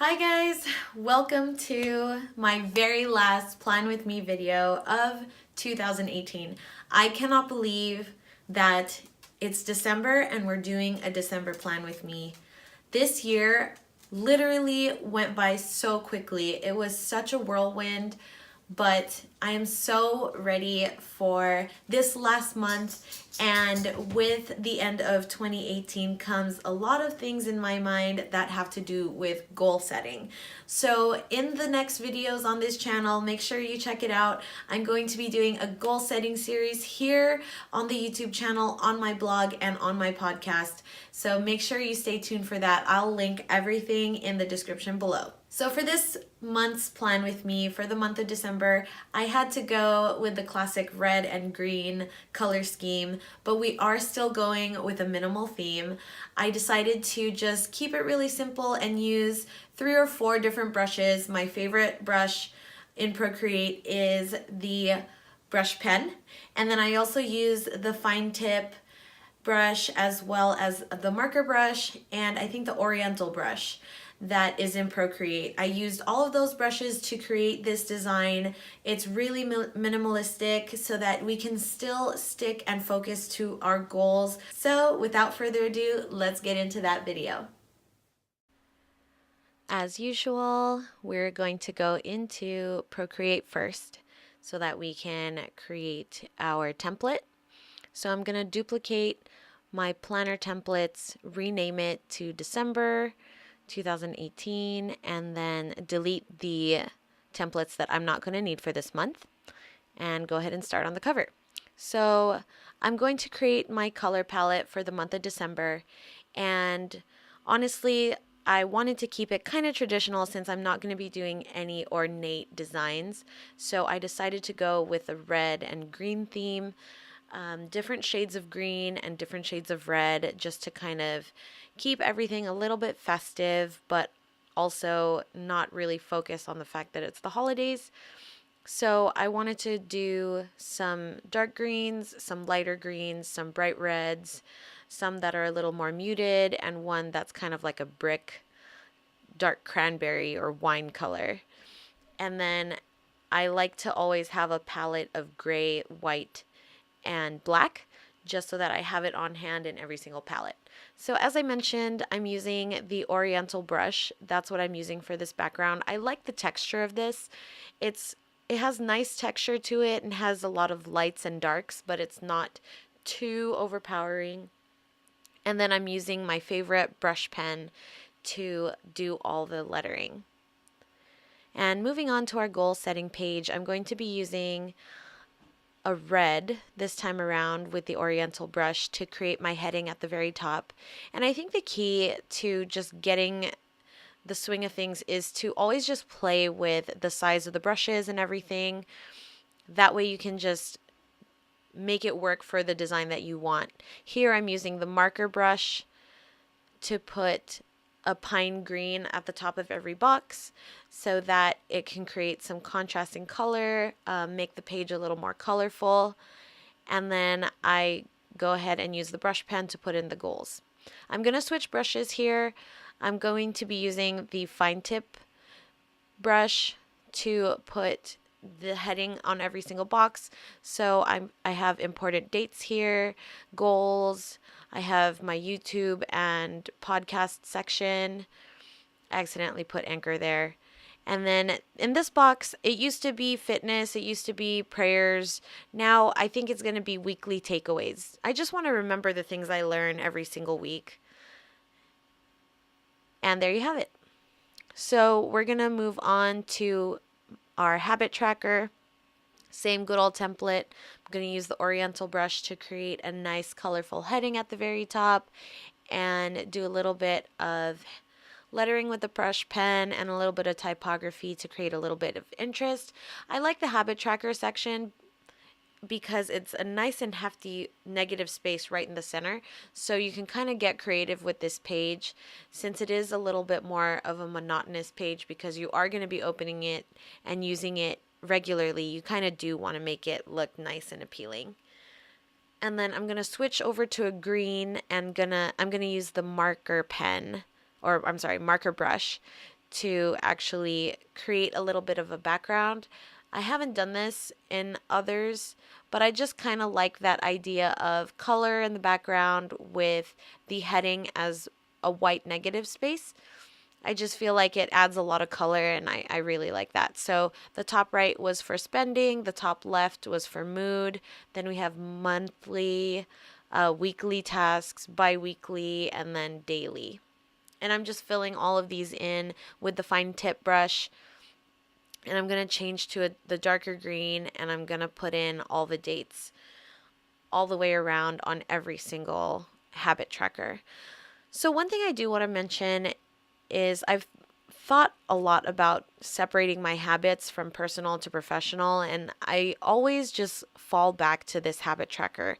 Hi guys, welcome to my very last Plan With Me video of 2018. I cannot believe that it's December and we're doing a December Plan With Me. This year literally went by so quickly. It was such a whirlwind, but I am so ready for this last month, and with the end of 2018 comes a lot of things in my mind that have to do with goal setting. So in the next videos on this channel, make sure you check it out. I'm going to be doing a goal setting series here on the YouTube channel, on my blog, and on my podcast. So make sure you stay tuned for that. I'll link everything in the description below. So for this month's Plan With Me, for the month of December, I had to go with the classic red and green color scheme, but we are still going with a minimal theme. I decided to just keep it really simple and use 3 or 4 different brushes. My favorite brush in Procreate is the brush pen, and then I also use the fine tip brush as well as the marker brush, and I think the oriental brush that is in Procreate. I used all of those brushes to create this design. It's really minimalistic so that we can still stick and focus to our goals. So without further ado, let's get into that video. As usual, we're going to go into Procreate first so that we can create our template. So I'm going to duplicate my planner templates, rename it to December 2018, and then delete the templates that I'm not going to need for this month, and go ahead and start on the cover. So I'm going to create my color palette for the month of December, and honestly, I wanted to keep it kind of traditional since I'm not going to be doing any ornate designs. So I decided to go with a red and green theme. Different shades of green and different shades of red, just to kind of keep everything a little bit festive, but also not really focus on the fact that it's the holidays. So I wanted to do some dark greens, some lighter greens, some bright reds, some that are a little more muted, and one that's kind of like a brick dark cranberry or wine color. And then I like to always have a palette of gray, white, and black, just so that I have it on hand in every single palette. So as I mentioned, I'm using the oriental brush. That's what I'm using for this background. I like the texture of this. It has nice texture to it and has a lot of lights and darks, but it's not too overpowering. And then I'm using my favorite brush pen to do all the lettering. And moving on to our goal setting page, I'm going to be using a red this time around with the oriental brush to create my heading at the very top. And I think the key to just getting the swing of things is to always just play with the size of the brushes and everything. That way you can just make it work for the design that you want. Here I'm using the marker brush to put a pine green at the top of every box so that it can create some contrasting color, make the page a little more colorful, and then I go ahead and use the brush pen to put in the goals. I'm going to switch brushes here. I'm going to be using the fine tip brush to put the heading on every single box. So I have important dates here, goals, I have my YouTube and podcast section. I accidentally put anchor there. And then in this box, it used to be fitness, it used to be prayers. Now I think it's going to be weekly takeaways. I just want to remember the things I learn every single week. And there you have it. So we're going to move on to our habit tracker. Same good old template. I'm going to use the oriental brush to create a nice colorful heading at the very top and do a little bit of lettering with the brush pen and a little bit of typography to create a little bit of interest. I like the habit tracker section because it's a nice and hefty negative space right in the center, so you can kind of get creative with this page since it is a little bit more of a monotonous page because you are going to be opening it and using it regularly. You kind of do want to make it look nice and appealing. And then I'm going to switch over to a green and I'm going to use the marker pen, or I'm sorry, marker brush to actually create a little bit of a background. I haven't done this in others, but I just kind of like that idea of color in the background with the heading as a white negative space. I just feel like it adds a lot of color, and I really like that. So the top right was for spending, the top left was for mood. Then we have monthly, weekly tasks, bi-weekly, and then daily. And I'm just filling all of these in with the fine tip brush. And I'm going to change to the darker green, and I'm going to put in all the dates all the way around on every single habit tracker. So one thing I do want to mention is I've thought a lot about separating my habits from personal to professional, and I always just fall back to this habit tracker.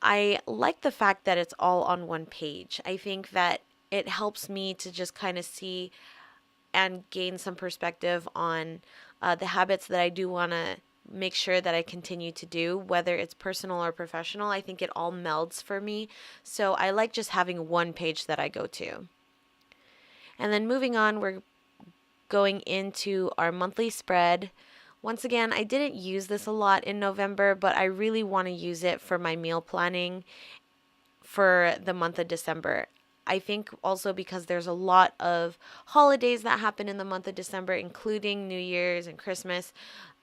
I like the fact that it's all on one page. I think that it helps me to just kind of see and gain some perspective on the habits that I do want to make sure that I continue to do, whether it's personal or professional. I think it all melds for me. So I like just having one page that I go to. And then moving on, we're going into our monthly spread. Once again, I didn't use this a lot in November, but I really want to use it for my meal planning for the month of December. I think also because there's a lot of holidays that happen in the month of December, including New Year's and Christmas.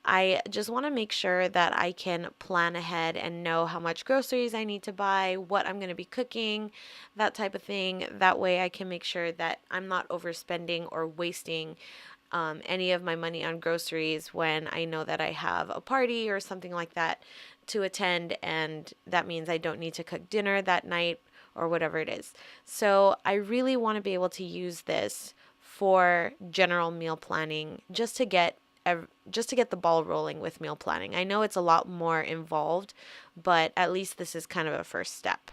I just want to make sure that I can plan ahead and know how much groceries I need to buy, what I'm going to be cooking, that type of thing. That way I can make sure that I'm not overspending or wasting any of my money on groceries when I know that I have a party or something like that to attend, and that means I don't need to cook dinner that night or whatever it is. So I really want to be able to use this for general meal planning just to get the ball rolling with meal planning. I know it's a lot more involved, but at least this is kind of a first step.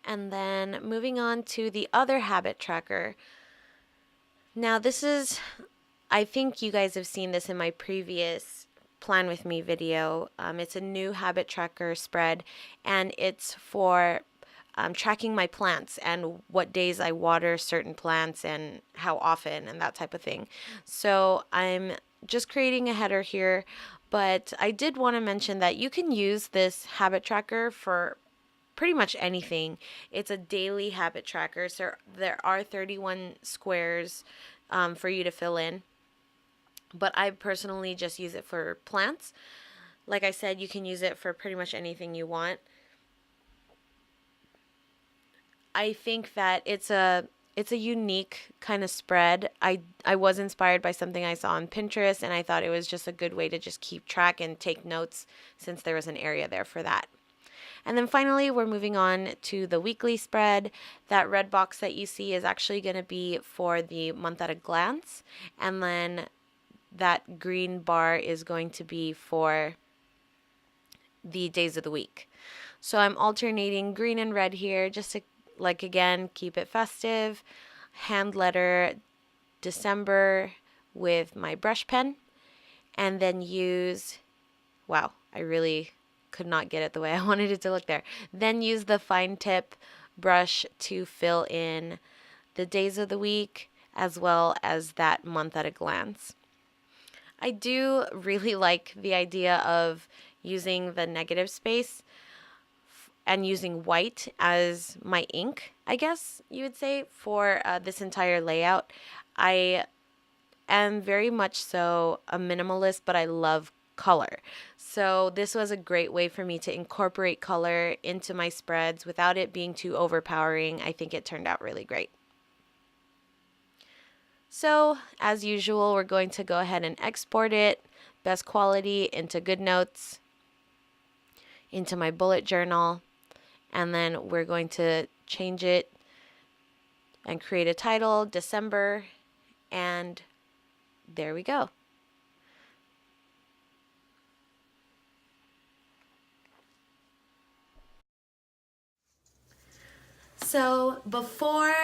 And then moving on to the other habit tracker. Now I think you guys have seen this in my previous Plan With Me video. It's a new habit tracker spread, and it's for tracking my plants and what days I water certain plants and how often and that type of thing. So I'm just creating a header here, but I did want to mention that you can use this habit tracker for pretty much anything. It's a daily habit tracker, so there are 31 squares for you to fill in. But I personally just use it for plants. Like I said, you can use it for pretty much anything you want. I think that it's a unique kind of spread. I was inspired by something I saw on Pinterest, and I thought it was just a good way to just keep track and take notes since there was an area there for that. And then finally, we're moving on to the weekly spread. That red box that you see is actually going to be for the month at a glance. And then that green bar is going to be for the days of the week. So I'm alternating green and red here just to, like, again, keep it festive. Hand letter December with my brush pen. And then use, wow, I really could not get it the way I wanted it to look there. Then use the fine tip brush to fill in the days of the week as well as that month at a glance. I do really like the idea of using the negative space and using white as my ink, I guess you would say, for this entire layout. I am very much so a minimalist, but I love color. So this was a great way for me to incorporate color into my spreads without it being too overpowering. I think it turned out really great. So as usual, we're going to go ahead and export it, best quality, into Goodnotes, into my bullet journal, and then we're going to change it and create a title, December, and there we go. So before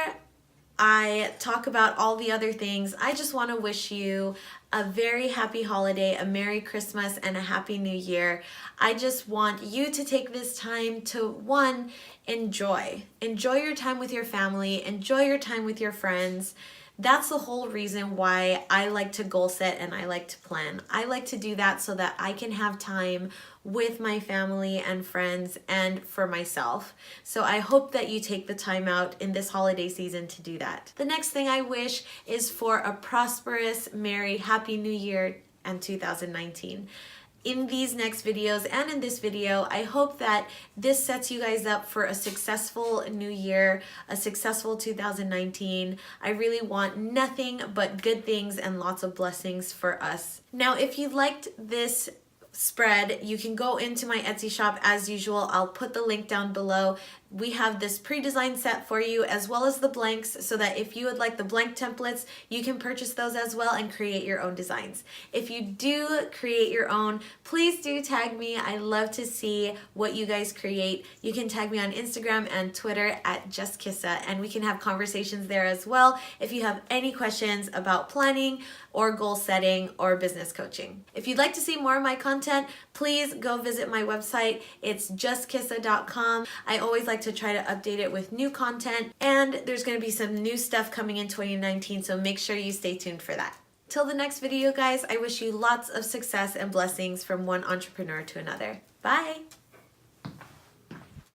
I talk about all the other things, I just want to wish you a very happy holiday, a Merry Christmas, and a Happy New Year. I just want you to take this time to, one, enjoy. Enjoy your time with your family, enjoy your time with your friends. That's the whole reason why I like to goal set and I like to plan. I like to do that so that I can have time with my family and friends and for myself. So I hope that you take the time out in this holiday season to do that. The next thing I wish is for a prosperous, merry, happy new year and 2019. In these next videos and in this video, I hope that this sets you guys up for a successful new year, a successful 2019. I really want nothing but good things and lots of blessings for us. Now, if you liked this spread, you can go into my Etsy shop as usual. I'll put the link down below. We have this pre-designed set for you as well as the blanks, so that if you would like the blank templates, you can purchase those as well and create your own designs. If you do create your own, please do tag me. I love to see what you guys create. You can tag me on Instagram and Twitter at JustKissa, and we can have conversations there as well if you have any questions about planning or goal setting or business coaching. If you'd like to see more of my content, please go visit my website. It's justkissa.com. I always like to try to update it with new content, and there's going to be some new stuff coming in 2019, so make sure you stay tuned for that. Till the next video, guys, I wish you lots of success and blessings from one entrepreneur to another. Bye!